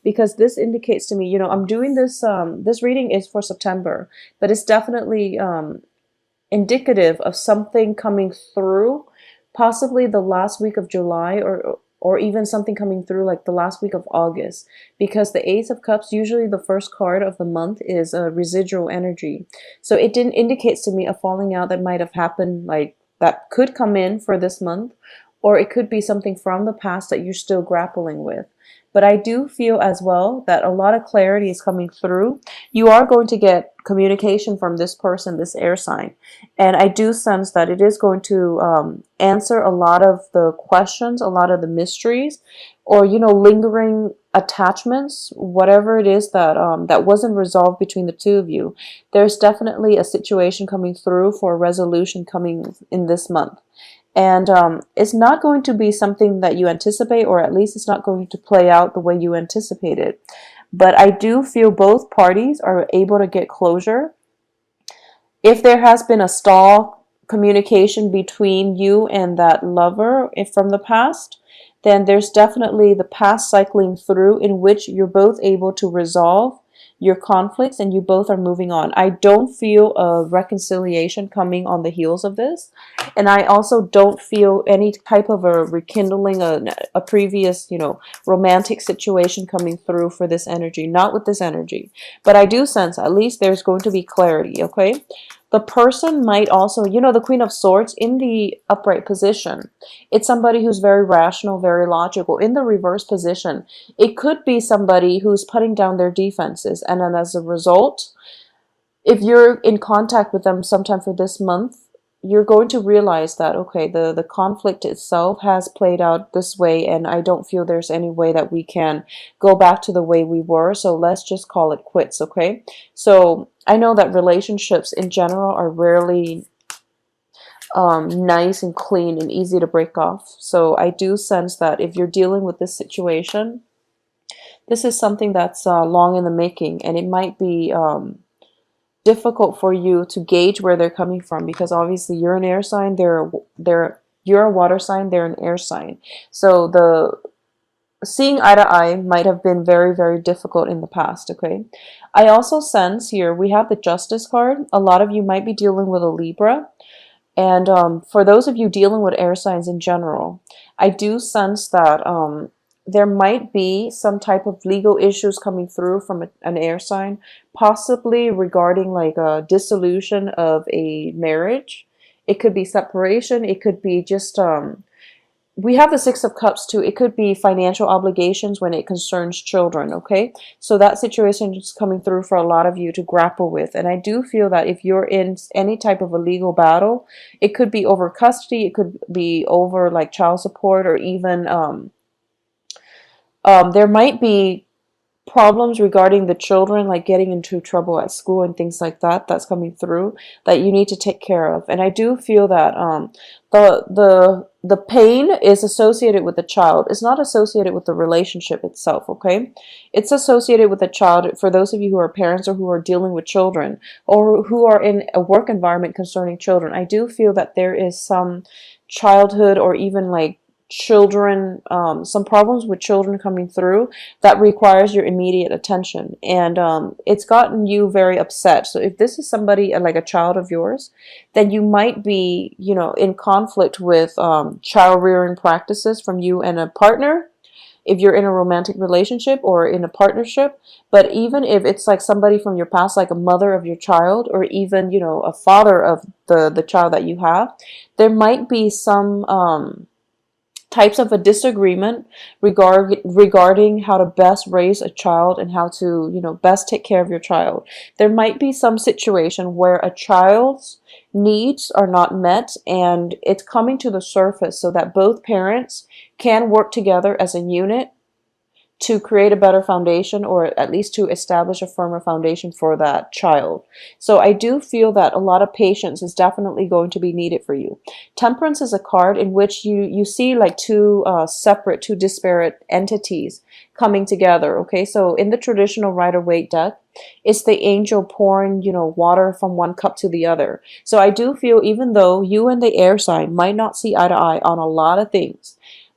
because this indicates to me, you know, I'm doing this, this reading is for September, but it's definitely indicative of something coming through, possibly the last week of July, or even something coming through like the last week of August, because the Ace of Cups, usually the first card of the month, is a residual energy. So it didn't indicates to me a falling out that might have happened, like that could come in for this month, or it could be something from the past that you're still grappling with. But I do feel as well that a lot of clarity is coming through. You are going to get communication from this person, this air sign. And I do sense that it is going to answer a lot of the questions, a lot of the mysteries, or, you know, lingering attachments, whatever it is that that wasn't resolved between the two of you. There's definitely a situation coming through for a resolution coming in this month. And it's not going to be something that you anticipate, or at least it's not going to play out the way you anticipated. But I do feel both parties are able to get closure. If there has been a stall communication between you and that lover if from the past, then there's definitely the past cycling through in which you're both able to resolve your conflicts and you both are moving on. I don't feel a reconciliation coming on the heels of this. And I also don't feel any type of a rekindling, a previous, you know, romantic situation coming through for this energy. Not with this energy. But I do sense at least there's going to be clarity, okay? The person might also, you know, the Queen of Swords in the upright position. It's somebody who's very rational, very logical. In the reverse position, it could be somebody who's putting down their defenses. And then as a result, if you're in contact with them sometime for this month, you're going to realize that, okay, the conflict itself has played out this way, and I don't feel there's any way that we can go back to the way we were, so let's just call it quits, okay? So I know that relationships in general are rarely nice and clean and easy to break off. So I do sense that if you're dealing with this situation, this is something that's long in the making, and it might be difficult for you to gauge where they're coming from, because obviously you're an air sign, you're a water sign, they're an air sign. So the seeing eye to eye might have been very, very difficult in the past, okay? I also sense here we have the Justice card. A lot of you might be dealing with a Libra. And for those of you dealing with air signs in general, I do sense that there might be some type of legal issues coming through from an air sign, possibly regarding like a dissolution of a marriage. It could be separation. It could be just, we have the Six of Cups too. It could be financial obligations when it concerns children, okay? So that situation is coming through for a lot of you to grapple with. And I do feel that if you're in any type of a legal battle, it could be over custody, it could be over like child support, or even there might be problems regarding the children, like getting into trouble at school and things like that, that's coming through that you need to take care of. And I do feel that the pain is associated with the child. It's not associated with the relationship itself, okay? It's associated with the child. For those of you who are parents or who are dealing with children, or who are in a work environment concerning children, I do feel that there is some childhood, or even like children, some problems with children coming through that requires your immediate attention, and it's gotten you very upset. So if this is somebody like a child of yours, then you might be, you know, in conflict with child rearing practices from you and a partner, if you're in a romantic relationship or in a partnership. But even if it's like somebody from your past, like a mother of your child, or even, you know, a father of the child that you have, there might be some types of a disagreement regarding how to best raise a child and how to, you know, best take care of your child. There might be some situation where a child's needs are not met, and it's coming to the surface so that both parents can work together as a unit to create a better foundation, or at least to establish a firmer foundation for that child. So I do feel that a lot of patience is definitely going to be needed for you. Temperance is a card in which you see like two separate, two disparate entities coming together, okay? So in the traditional Rider-Waite deck, it's the angel pouring, you know, water from one cup to the other. So I do feel even though you and the air sign might not see eye to eye on a lot of things,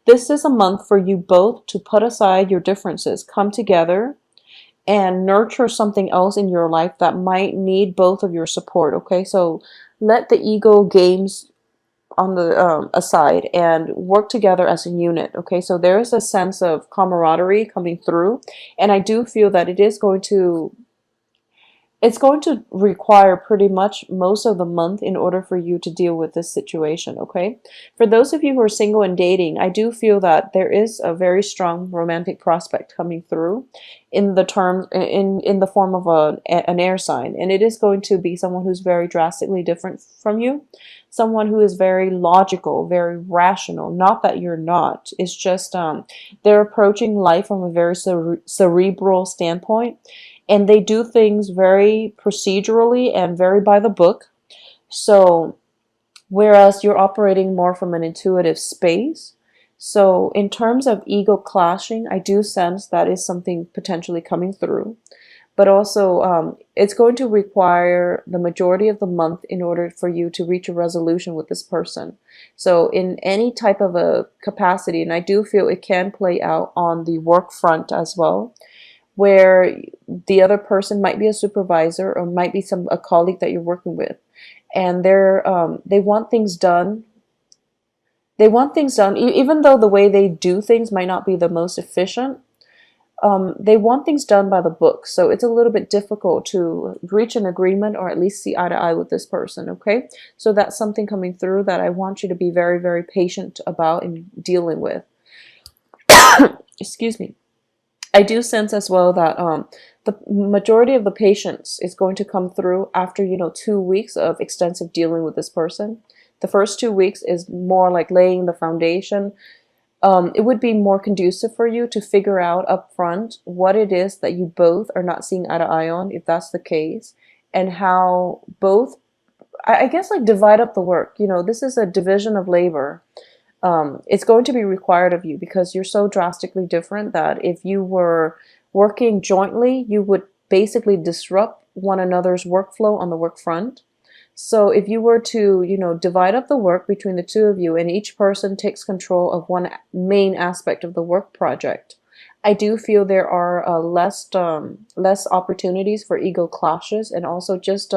This is a month for you both to put aside your differences, come together, and nurture something else in your life that might need both of your support. Okay, so let the ego games on the aside and work together as a unit. Okay, so there is a sense of camaraderie coming through, and I do feel that it's going to require pretty much most of the month in order for you to deal with this situation. Okay, for those of you who are single and dating, I do feel that there is a very strong romantic prospect coming through in the term in the form of an air sign, and it is going to be someone who's very drastically different from you, someone who is very logical, very rational. Not that you're not, it's just they're approaching life from a very cerebral standpoint, and they do things very procedurally and very by the book. So whereas you're operating more from an intuitive space. So in terms of ego clashing, I do sense that is something potentially coming through. But also, it's going to require the majority of the month in order for you to reach a resolution with this person. So in any type of a capacity, and I do feel it can play out on the work front as well, where the other person might be a supervisor or might be a colleague that you're working with, and they want things done. They want things done, even though the way they do things might not be the most efficient. They want things done by the book, so it's a little bit difficult to reach an agreement or at least see eye to eye with this person. Okay, so that's something coming through that I want you to be very, very patient about and dealing with. Excuse me. I do sense as well that the majority of the patience is going to come through after 2 weeks of extensive dealing with this person. The first 2 weeks is more like laying the foundation. It would be more conducive for you to figure out up front what it is that you both are not seeing eye to eye on, if that's the case, and how both, I guess, like divide up the work. This is a division of labor. It's going to be required of you because you're so drastically different that if you were working jointly, you would basically disrupt one another's workflow on the work front. So if you were to, divide up the work between the two of you and each person takes control of one main aspect of the work project, I do feel there are less opportunities for ego clashes, and also just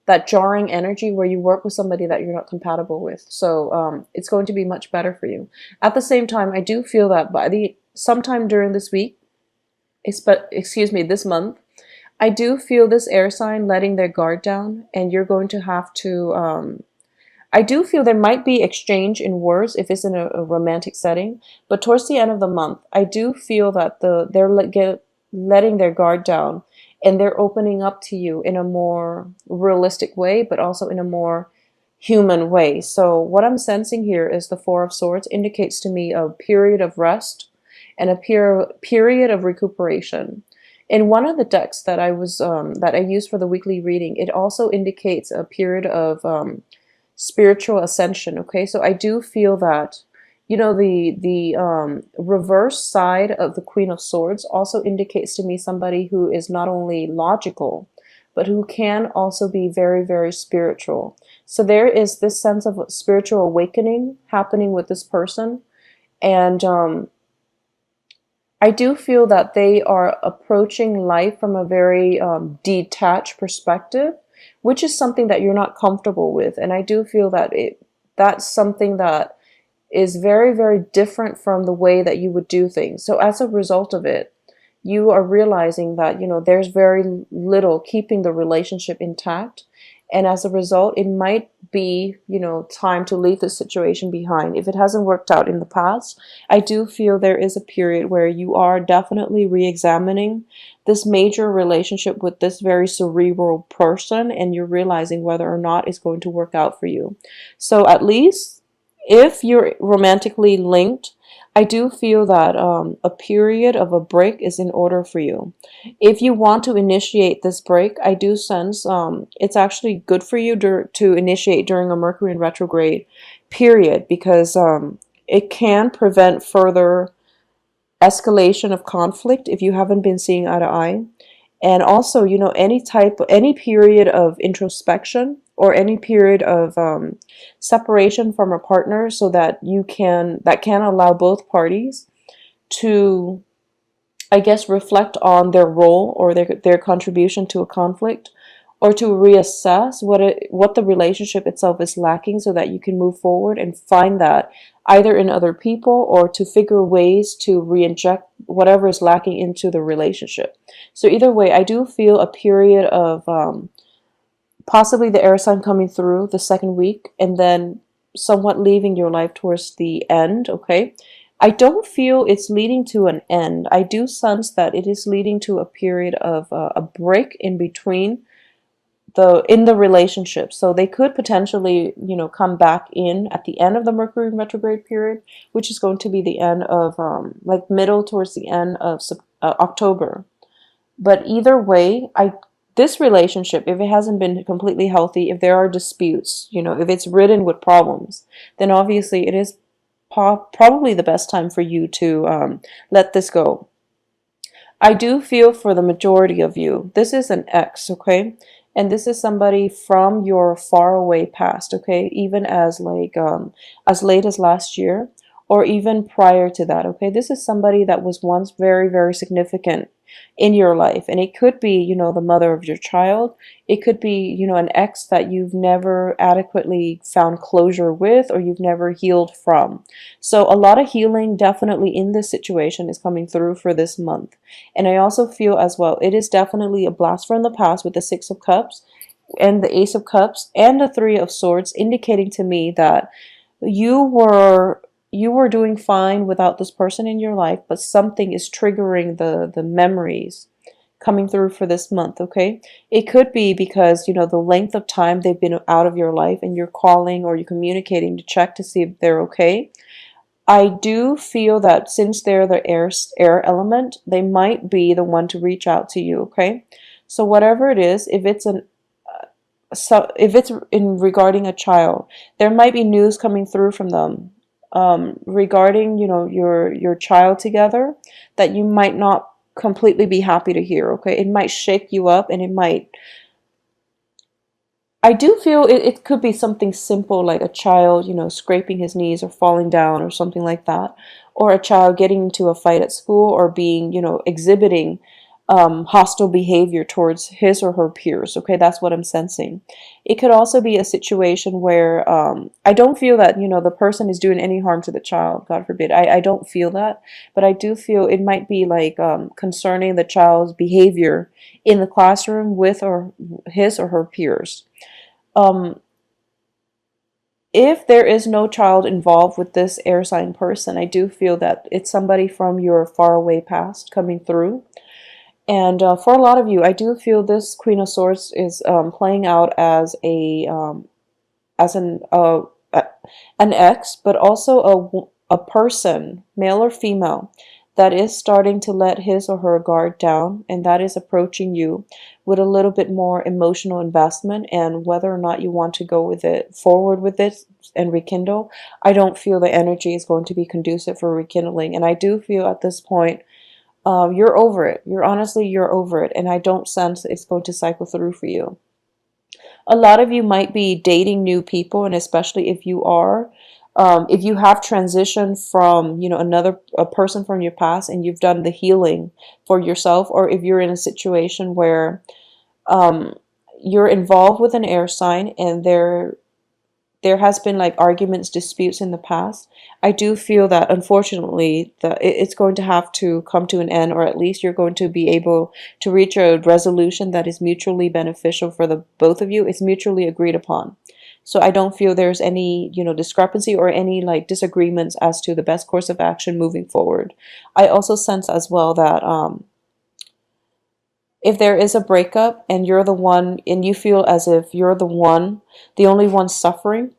that jarring energy where you work with somebody that you're not compatible with. So it's going to be much better for you. At the same time, I do feel that sometime during this week, this month, I do feel this air sign letting their guard down, and you're going to have to, I do feel there might be exchange in words if it's in a romantic setting, but towards the end of the month, I do feel that they're letting their guard down, and they're opening up to you in a more realistic way, but also in a more human way. So what I'm sensing here is the Four of Swords indicates to me a period of rest and a period of recuperation. In one of the decks that I used for the weekly reading, it also indicates a period of spiritual ascension. Okay, so I do feel that the reverse side of the Queen of Swords also indicates to me somebody who is not only logical, but who can also be very, very spiritual. So there is this sense of spiritual awakening happening with this person, and I do feel that they are approaching life from a very detached perspective, which is something that you're not comfortable with. And I do feel that that's something that is very, very different from the way that you would do things. So as a result of it, you are realizing that, there's very little keeping the relationship intact. And as a result, it might be, time to leave the situation behind. If it hasn't worked out in the past, I do feel there is a period where you are definitely re-examining this major relationship with this very cerebral person, and you're realizing whether or not it's going to work out for you. So at least if you're romantically linked, I do feel that a period of a break is in order for you. If you want to initiate this break, I do sense it's actually good for you to initiate during a Mercury in retrograde period, because it can prevent further escalation of conflict if you haven't been seeing eye to eye. And also, any period of introspection or any period of separation from a partner, so that that can allow both parties to, I guess, reflect on their role or their contribution to a conflict, or to reassess what the relationship itself is lacking, so that you can move forward and find that either in other people, or to figure ways to re-inject whatever is lacking into the relationship. So either way, I do feel a period of possibly the air sign coming through the second week, and then somewhat leaving your life towards the end, okay? I don't feel it's leading to an end. I do sense that it is leading to a period of a break in between in the relationship. So they could potentially, come back in at the end of the Mercury retrograde period, which is going to be the end of like middle towards the end of October. But either way, this relationship, if it hasn't been completely healthy, if there are disputes, if it's ridden with problems, then obviously it is probably the best time for you to let this go. I do feel for the majority of you, this is an ex, okay? And this is somebody from your far away past, okay? Even as as late as last year, or even prior to that, okay? This is somebody that was once very, very significant in your life. And it could be, the mother of your child. It could be, an ex that you've never adequately found closure with, or you've never healed from. So a lot of healing definitely in this situation is coming through for this month. And I also feel as well, it is definitely a blast from the past with the Six of Cups and the Ace of Cups and the Three of Swords, indicating to me that you were doing fine without this person in your life, but something is triggering the memories coming through for this month, okay? It could be because, the length of time they've been out of your life, and you're calling or you're communicating to check to see if they're okay. I do feel that since they're the air element, they might be the one to reach out to you, okay? So whatever it is, if it's in regarding a child, there might be news coming through from them regarding, your child together, that you might not completely be happy to hear, okay? It might shake you up, and I do feel it could be something simple, like a child, scraping his knees or falling down or something like that, or a child getting into a fight at school, or being, exhibiting hostile behavior towards his or her peers. Okay, that's what I'm sensing. It could also be a situation where I don't feel that, the person is doing any harm to the child, God forbid. I don't feel that, but I do feel it might be like concerning the child's behavior in the classroom with or his or her peers. Um, if there is no child involved with this air sign person, I do feel that it's somebody from your faraway past coming through. And for a lot of you, I do feel this Queen of Swords is playing out as as an ex, but also a person, male or female, that is starting to let his or her guard down, and that is approaching you with a little bit more emotional investment. And whether or not you want to go forward with it and rekindle, I don't feel the energy is going to be conducive for rekindling. And I do feel at this point, you're over it. You're over it. And I don't sense it's going to cycle through for you. A lot of you might be dating new people, and especially if you are, if you have transitioned from, a person from your past, and you've done the healing for yourself, or if you're in a situation where you're involved with an air sign, and there has been like arguments, disputes in the past. I do feel that unfortunately that it's going to have to come to an end, or at least you're going to be able to reach a resolution that is mutually beneficial for the both of you. It's mutually agreed upon. So I don't feel there's any, discrepancy or any like disagreements as to the best course of action moving forward. I also sense as well that if there is a breakup, and you're the one, and you feel as if you're the only one suffering,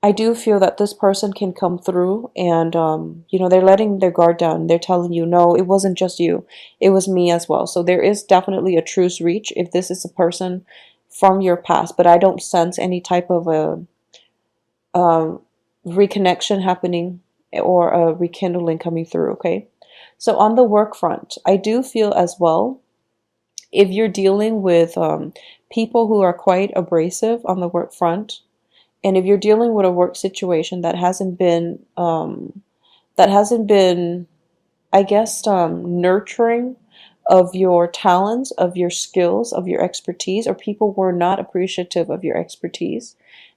I do feel that this person can come through, and they're letting their guard down. They're telling you, no, it wasn't just you, it was me as well. So there is definitely a truce reach if this is a person from your past, but I don't sense any type of a reconnection happening, or a rekindling coming through. Okay, so on the work front, I do feel as well, If you're dealing with people who are quite abrasive on the work front, and if you're dealing with a work situation that hasn't been, I guess, nurturing of your talents, of your skills, of your expertise, or people were not appreciative of your expertise,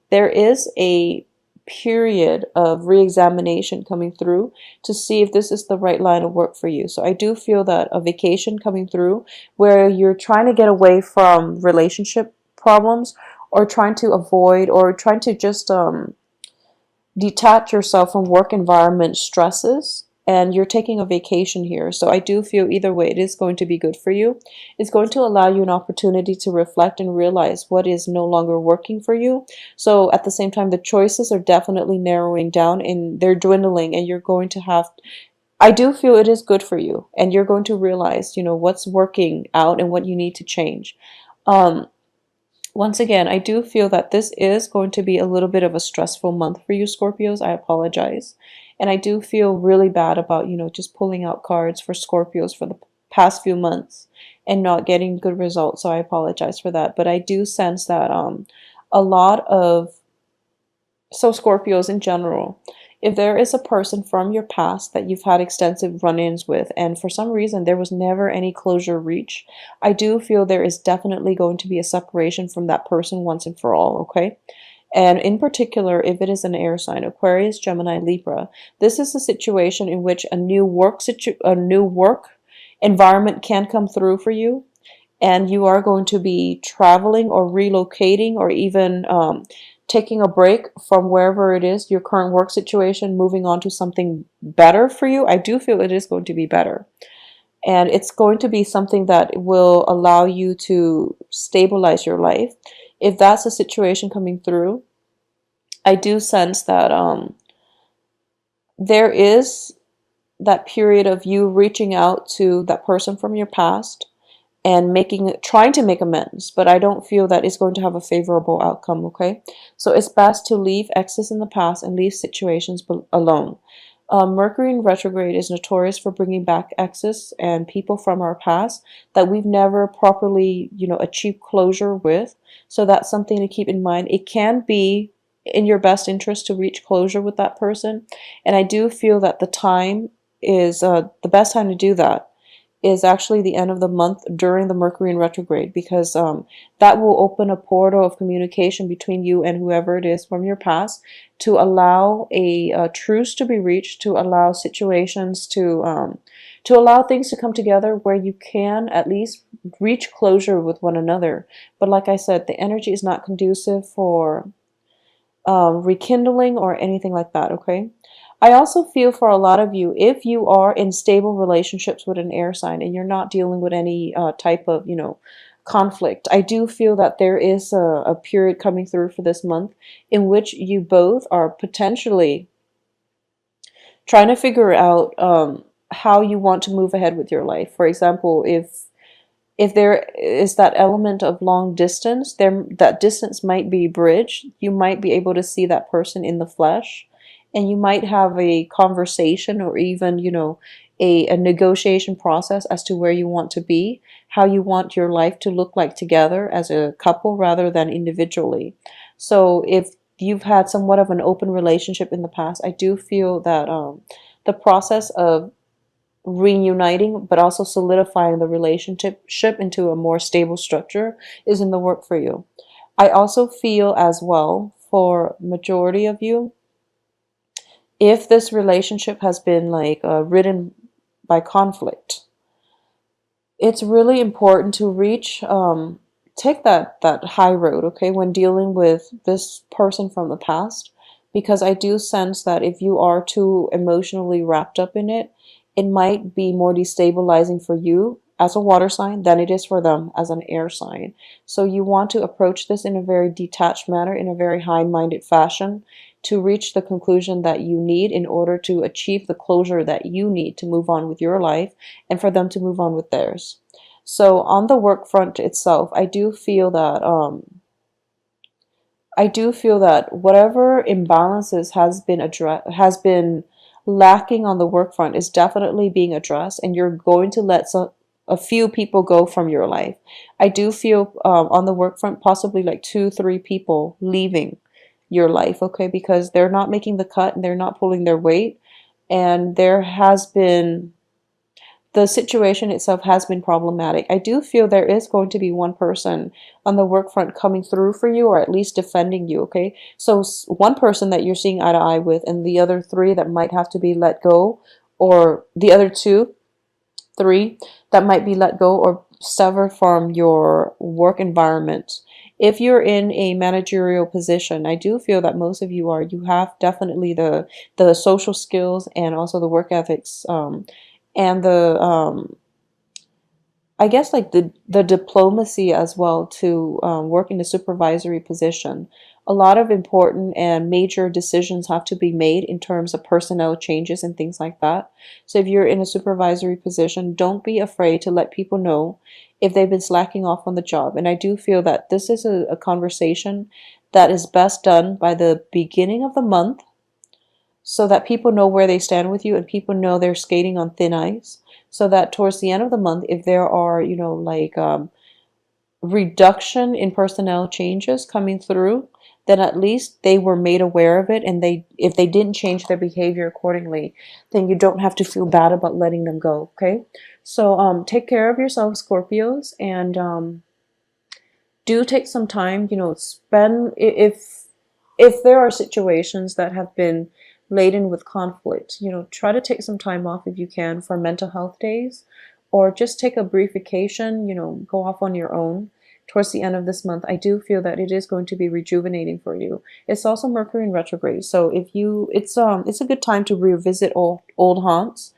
there is a period of re-examination coming through to see if this is the right line of work for you. So I do feel that a vacation coming through where you're trying to get away from relationship problems, or trying to avoid, or trying to just detach yourself from work environment stresses, and you're taking a vacation here. So I do feel either way it is going to be good for you. It's going to allow you an opportunity to reflect and realize what is no longer working for you. So at the same time, the choices are definitely narrowing down and they're dwindling, and you're going to have, I do feel it is good for you, and you're going to realize, what's working out and what you need to change. um Once again, I do feel that this is going to be a little bit of a stressful month for you, Scorpios. I apologize. And I do feel really bad about, just pulling out cards for Scorpios for the past few months and not getting good results. So I apologize for that. But I do sense that a lot of, so Scorpios in general, if there is a person from your past that you've had extensive run-ins with, and for some reason there was never any closure reached, I do feel there is definitely going to be a separation from that person once and for all, okay? And in particular, if it is an air sign, Aquarius, Gemini, Libra, this is a situation in which a new work environment can come through for you, and you are going to be traveling or relocating, or even taking a break from wherever it is, your current work situation, moving on to something better for you. I do feel it is going to be better. And it's going to be something that will allow you to stabilize your life. If that's a situation coming through, I do sense that there is that period of you reaching out to that person from your past and trying to make amends, but I don't feel that it's going to have a favorable outcome, okay? So it's best to leave exes in the past and leave situations alone. Mercury in retrograde is notorious for bringing back exes and people from our past that we've never properly, achieved closure with. So that's something to keep in mind. It can be in your best interest to reach closure with that person, and I do feel that the time is the best time to do that is actually the end of the month during the Mercury in retrograde, because that will open a portal of communication between you and whoever it is from your past, to allow a truce to be reached, to allow situations to allow things to come together where you can at least reach closure with one another. But like I said, the energy is not conducive for rekindling or anything like that, okay? I also feel for a lot of you, if you are in stable relationships with an air sign and you're not dealing with any type of, conflict, I do feel that there is a period coming through for this month in which you both are potentially trying to figure out how you want to move ahead with your life. For example, if there is that element of long distance, that distance might be bridged. You might be able to see that person in the flesh, and you might have a conversation, or even, a negotiation process as to where you want to be, how you want your life to look like together as a couple rather than individually. So if you've had somewhat of an open relationship in the past, I do feel that the process of reuniting but also solidifying the relationship into a more stable structure is in the work for you. I also feel as well, for majority of you, if this relationship has been like ridden by conflict, it's really important to take that high road, okay, when dealing with this person from the past, because I do sense that if you are too emotionally wrapped up in it, it might be more destabilizing for you as a water sign than it is for them as an air sign. So you want to approach this in a very detached manner, in a very high-minded fashion, to reach the conclusion that you need in order to achieve the closure that you need to move on with your life and for them to move on with theirs. So on the work front itself, I do feel that whatever imbalances has been lacking on the work front is definitely being addressed, and you're going to let a few people go from your life. I do feel on the work front, possibly like 2, 3 people leaving your life, okay, because they're not making the cut and they're not pulling their weight. And there has been, the situation itself has been problematic. I do feel there is going to be one person on the work front coming through for you, or at least defending you, okay? So one person that you're seeing eye to eye with, and the other 3 that might have to be let go, or the other 2, 3 that might be let go or severed from your work environment. If you're in a managerial position, I do feel that most of you are. You have definitely the social skills and also the work ethics, and the I guess like the diplomacy as well to work in a supervisory position. A lot of important and major decisions have to be made in terms of personnel changes and things like that. So if you're in a supervisory position, don't be afraid to let people know if they've been slacking off on the job. And I do feel that this is a conversation that is best done by the beginning of the month, so that people know where they stand with you and people know they're skating on thin ice, so that towards the end of the month, if there are, like reduction in personnel changes coming through, then at least they were made aware of it, and if they didn't change their behavior accordingly, then you don't have to feel bad about letting them go, okay? So take care of yourself, Scorpios, and do take some time, spend, if there are situations that have been laden with conflict, try to take some time off if you can for mental health days, or just take a brief vacation, go off on your own towards the end of this month. I do feel that it is going to be rejuvenating for you. It's also Mercury in retrograde, so if you, it's a good time to revisit old haunts,